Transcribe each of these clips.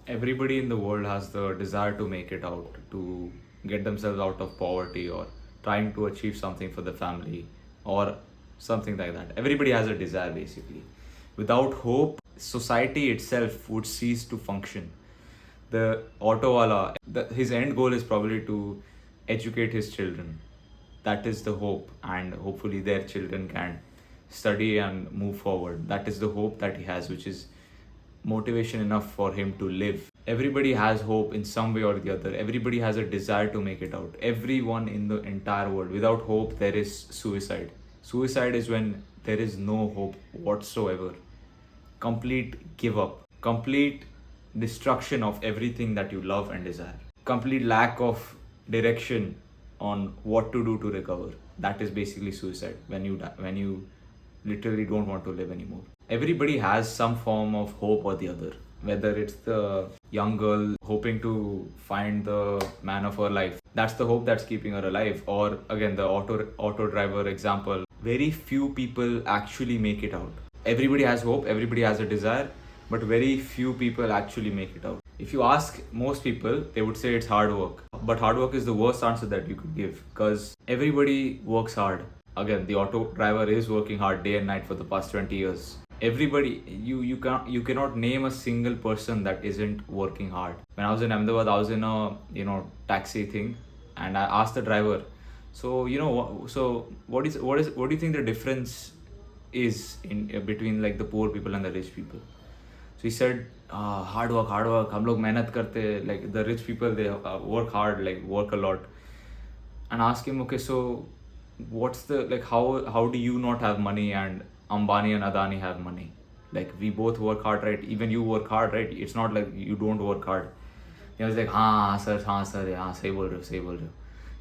everybody in the world has the desire to make it out, to get themselves out of poverty, or trying to achieve something for the family, or something like that. Everybody has a desire basically. Without hope, society itself would cease to function. The auto wala, his end goal is probably to educate his children. That is the hope, and hopefully their children can study and move forward. That is the hope that he has, which is motivation enough for him to live. Everybody has hope in some way or the other. Everybody has a desire to make it out. Everyone in the entire world. Without hope, there is suicide. Suicide is when there is no hope whatsoever. Complete give up. Complete destruction of everything that you love and desire. Complete lack of direction on what to do to recover. That is basically suicide when you die, when you literally don't want to live anymore. Everybody has some form of hope or the other, whether it's the young girl hoping to find the man of her life. That's the hope that's keeping her alive. Or again, the auto driver example. Very few people actually make it out. Everybody has hope, everybody has a desire, but very few people actually make it out. If you ask most people, they would say it's hard work. But hard work is the worst answer that you could give, because everybody works hard. Again, the auto driver is working hard day and night for the past 20 years. Everybody, you cannot name a single person that isn't working hard. When I was in Ahmedabad, I was in a taxi thing, and I asked the driver, so what do you think the difference is in between like the poor people and the rich people? So he said, hard work. हम लोग मेहनत करते. Like the rich people, they work hard, like work a lot. And ask him, okay, so what's the like? How do you not have money and Ambani and Adani have money? Like we both work hard, right? Even you work hard, right? It's not like you don't work hard. He was like, हाँ sir, सही बोल रहे हो.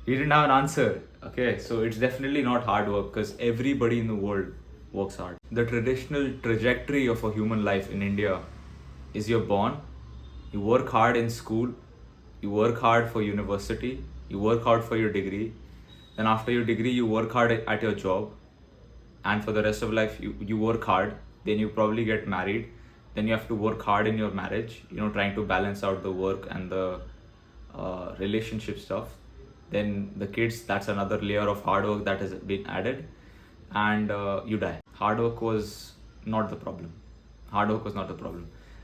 He didn't have an answer. Okay, so it's definitely not hard work, because everybody in the world works hard. The traditional trajectory of a human life in India is you're born, you work hard in school, you work hard for university, you work hard for your degree, then after your degree you work hard at your job, and for the rest of life you work hard, then you probably get married, then you have to work hard in your marriage, trying to balance out the work and the relationship stuff. Then the kids, that's another layer of hard work that has been added, and you die. Hard work was not the problem.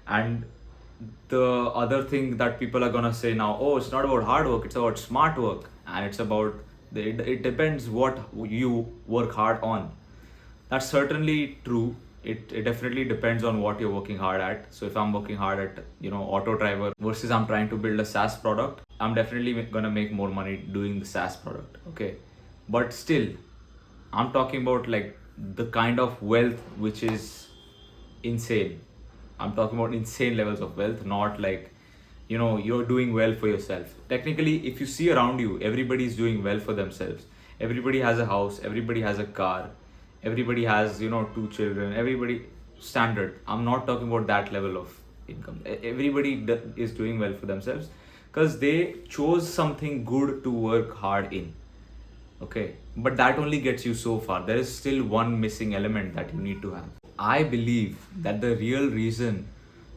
And the other thing that people are gonna say now, oh, it's not about hard work, it's about smart work, and it's about it depends what you work hard on. That's certainly true. It definitely depends on what you're working hard at. So if I'm working hard at auto driver versus I'm trying to build a SaaS product, I'm definitely gonna make more money doing the SaaS product. Okay, but still, I'm talking about like the kind of wealth which is insane. I'm talking about insane levels of wealth, not like you're doing well for yourself. Technically, if you see around you, everybody is doing well for themselves. Everybody has a house, everybody has a car, everybody has 2 children, everybody standard. I'm not talking about that level of income. Everybody is doing well for themselves because they chose something good to work hard in. Okay, but that only gets you so far. There is still one missing element that you need to have. I believe that the real reason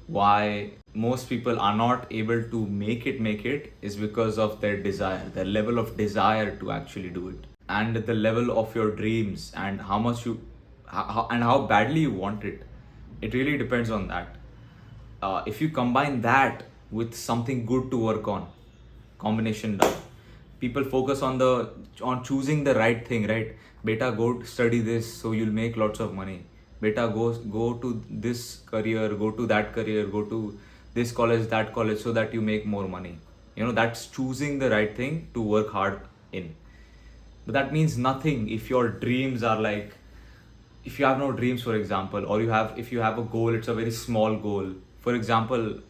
why most people are not able to make it is because of their desire, their level of desire to actually do it, and the level of your dreams, and how much and how badly you want it. It really depends on that. If you combine that with something good to work on, combination done. People focus on choosing the right thing, right? Beta, go study this so you'll make lots of money. Beta, go to this career, go to that career, go to this college, that college, so that you make more money. That's choosing the right thing to work hard in. But that means nothing if your dreams are like, if you have no dreams, for example, or if you have a goal, it's a very small goal. For example,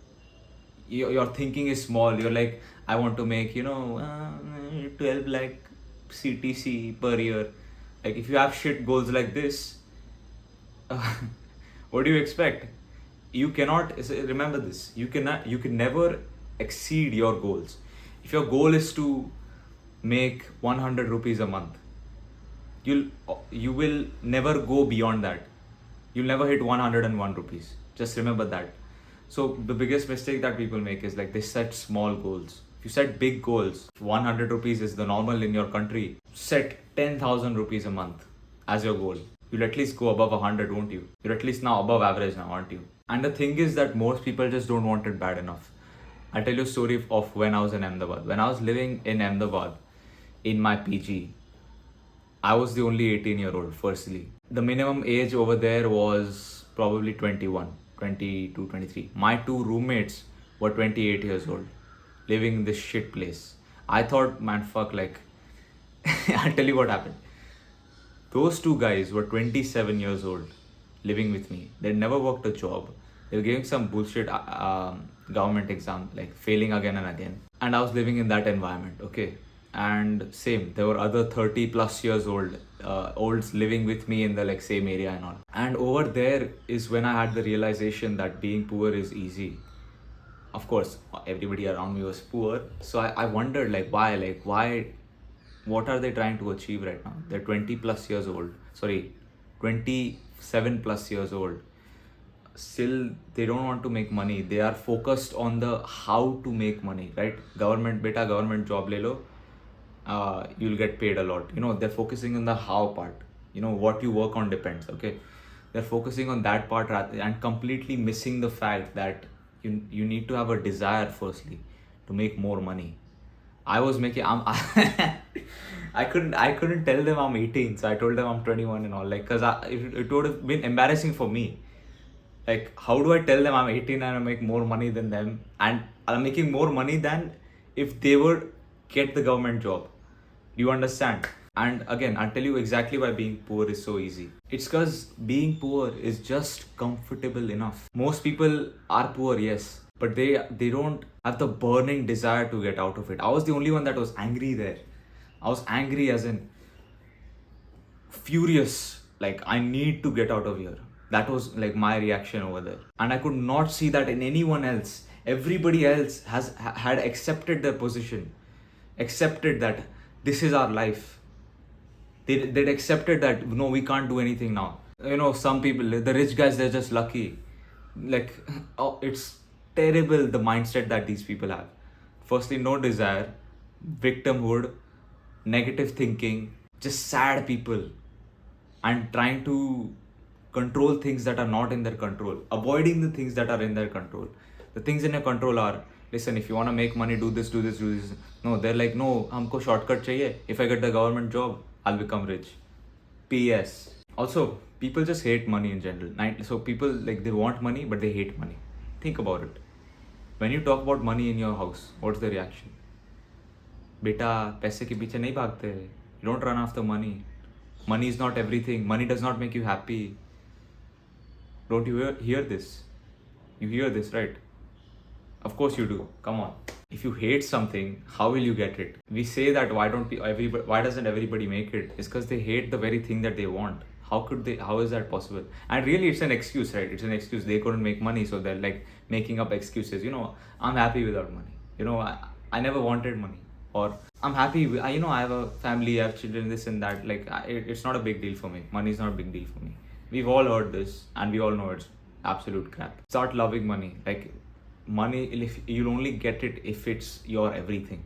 your thinking is small. You're like, I want to make 12 lakh CTC per year. Like if you have shit goals like this, what do you expect? You cannot, remember this, you can never exceed your goals. If your goal is to make 100 rupees a month, you will never go beyond that. You'll never hit 101 rupees. Just remember that. So the biggest mistake that people make is like they set small goals. If you set big goals, 100 rupees is the normal in your country, set 10,000 rupees a month as your goal. You'll at least go above 100, won't you? You're at least now above average now, aren't you? And the thing is that most people just don't want it bad enough. I'll tell you a story of when I was in Ahmedabad. When I was living in Ahmedabad in my PG, I was the only 18-year-old, firstly. The minimum age over there was probably 21, 22, 23. My two roommates were 28 years old, living in this shit place. I thought, man, fuck, like, I'll tell you what happened. Those two guys were 27 years old, living with me. They'd never worked a job. They were giving some bullshit government exam, like failing again and again. And I was living in that environment, okay? And same, there were other 30 plus years old olds living with me in the like same area and all. And over there is when I had the realization that being poor is easy. Of course, everybody around me was poor. So I wondered like why, what are they trying to achieve right now? They're 20 plus years old. Sorry, 27 plus years old. Still, they don't want to make money. They are focused on the how to make money, right? Government, beta, government job le lo. You'll get paid a lot. They're focusing on the how part. What you work on depends, okay? They're focusing on that part and completely missing the fact that you need to have a desire firstly to make more money. I was making I couldn't tell them I'm 18, so I told them I'm 21 and all, like, because it would have been embarrassing for me. Like, how do I tell them I'm 18 and I make more money than them, and I'm making more money than if they would get the government job? Do you understand? And again, I'll tell you exactly why being poor is so easy. It's because being poor is just comfortable enough. Most people are poor, yes, but they don't have the burning desire to get out of it. I was the only one that was angry there. I was angry as in furious, like I need to get out of here. That was like my reaction over there. And I could not see that in anyone else. Everybody else had accepted their position, accepted that this is our life. They'd accepted that, no, we can't do anything now. Some people, the rich guys, they're just lucky. Like, oh, it's terrible the mindset that these people have. Firstly, no desire, victimhood, negative thinking, just sad people, and trying to control things that are not in their control, avoiding the things that are in their control. The things in your control are, listen, if you want to make money, do this, do this, do this. No, they're like, no, humko shortcut chahiye. If I get the government job, I'll become rich. PS. Also, people just hate money in general. So people, like, they want money, but they hate money. Think about it. When you talk about money in your house, what's the reaction? Beta, paise ke piche nahi bhagte. You don't run after money. Money is not everything. Money does not make you happy. Don't you hear this? You hear this, right? Of course you do. Come on. If you hate something, how will you get it? We say that why doesn't everybody make it? It's because they hate the very thing that they want. How is that possible? And really, it's an excuse, right? It's an excuse. They couldn't make money, so they're like making up excuses. I'm happy without money. I never wanted money. Or I'm happy, I have a family, I have children, this and that. Like, it's not a big deal for me. Money is not a big deal for me. We've all heard this, and we all know it's absolute crap. Start loving money. Like, money, if you'll only get it if it's your everything.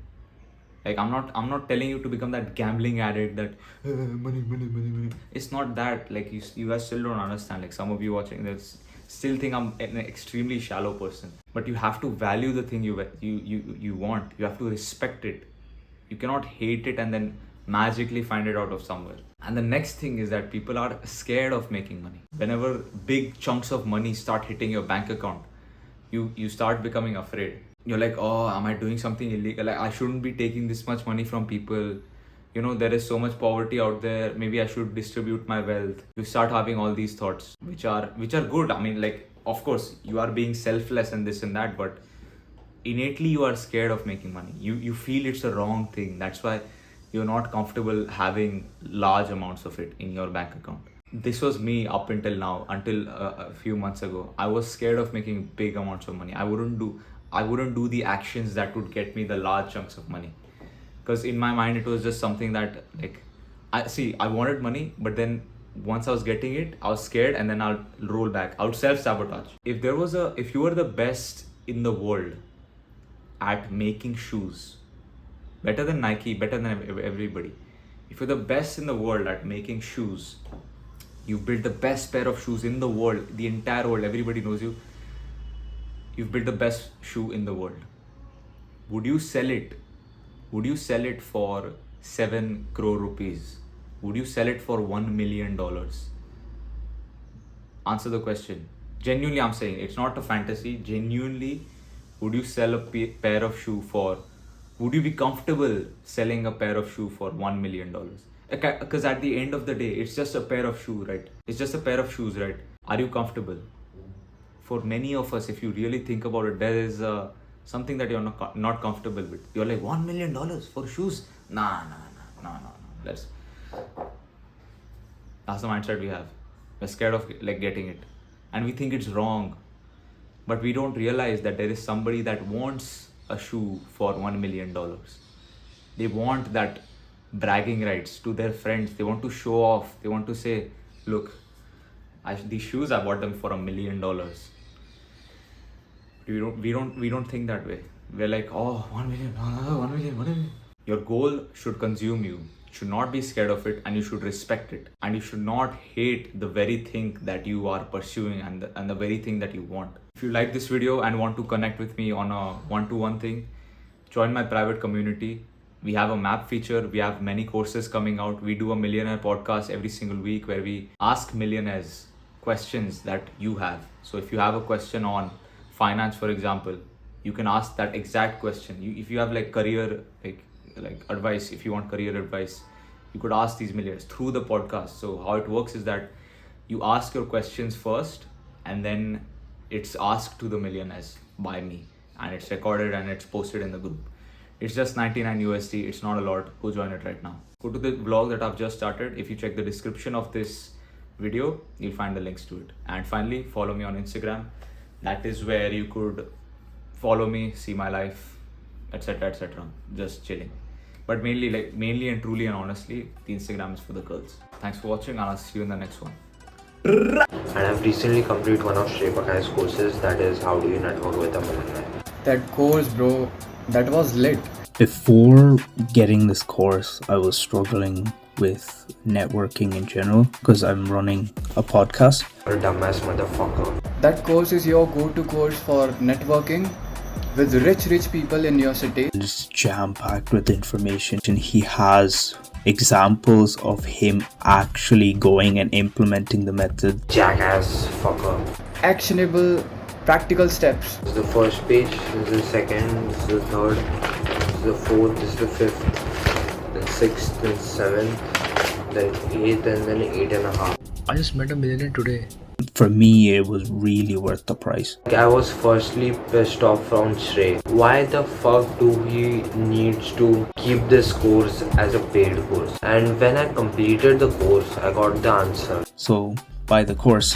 Like, I'm not telling you to become that gambling addict that money. It's not that. Like, you guys still don't understand. Like, some of you watching this still think I'm an extremely shallow person. But you have to value the thing you want. You have to respect it. You cannot hate it and then magically find it out of somewhere. And the next thing is that people are scared of making money. Whenever big chunks of money start hitting your bank account, you start becoming afraid. You're like, oh, am I doing something illegal? Like, I shouldn't be taking this much money from people. There is so much poverty out there. Maybe I should distribute my wealth. You start having all these thoughts, which are good. I mean, like, of course, you are being selfless and this and that, but innately you are scared of making money. You feel it's the wrong thing. That's why you're not comfortable having large amounts of it in your bank account. This was me up until now, until a few months ago. I was scared of making big amounts of money. I wouldn't do the actions that would get me the large chunks of money. Because in my mind, it was just something that, like, I wanted money, but then once I was getting it, I was scared, and then I'll roll back. I would self-sabotage. If you were the best in the world at making shoes, better than Nike, better than everybody. If you're the best in the world at making shoes, you've built the best pair of shoes in the world, the entire world, everybody knows you. You've built the best shoe in the world. Would you sell it? Would you sell it for 7 crore rupees? Would you sell it for $1 million? Answer the question. Genuinely, I'm saying, it's not a fantasy. Genuinely, would you sell a pair of shoe for, would you be comfortable selling a pair of shoe for $1 million? Because at the end of the day, it's just a pair of shoes, right? It's just a pair of shoes, right? Are you comfortable? For many of us, if you really think about it, there is something that you're not comfortable with. You're like, $1 million for shoes? Nah. That's the mindset we have. We're scared of like getting it, and we think it's wrong, but we don't realize that there is somebody that wants a shoe for $1 million. They want that bragging rights to their friends. They want to show off. They want to say, look, these shoes, I bought them for $1 million. We don't think that way. We're like, oh, 1 million, 1 million. Your goal should consume you. You should not be scared of it, and you should respect it. And you should not hate the very thing that you are pursuing and the very thing that you want. If you like this video and want to connect with me on a one-to-one thing, join my private community. We have a map feature. We have many courses coming out. We do a millionaire podcast every single week where we ask millionaires questions that you have. So if you have a question on finance, for example, you can ask that exact question. If you have like career like advice, if you want career advice, you could ask these millionaires through the podcast. So how it works is that you ask your questions first, and then it's asked to the millionaires by me, and it's recorded and it's posted in the group. It's just 99 USD. It's not a lot. Go join it right now. Go to the blog that I've just started. If you check the description of this video, you'll find the links to it. And finally, follow me on Instagram. That is where you could follow me, see my life, etc. Just chilling. But mainly and truly and honestly, the Instagram is for the girls. Thanks for watching, and I'll see you in the next one. And I've recently completed one of Shrey Pakai's courses, that is How Do You Network with a Millionaire. That course, bro, that was lit. Before getting this course, I was struggling with networking in general because I'm running a podcast. You're a dumbass motherfucker. That course is your go-to course for networking with rich people in your city. It's jam-packed with information, and he has examples of him actually going and implementing the method. Jackass fucker. Actionable, practical steps. This is the first page, this is the second, this is the third, this is the fourth, this is the fifth, then sixth, then seventh, then eighth, and then 8.5. I just met a millionaire today. For me, it was really worth the price. I was firstly pissed off from Shrey. Why the fuck do he needs to keep this course as a paid course? And when I completed the course, I got the answer. So, buy the course.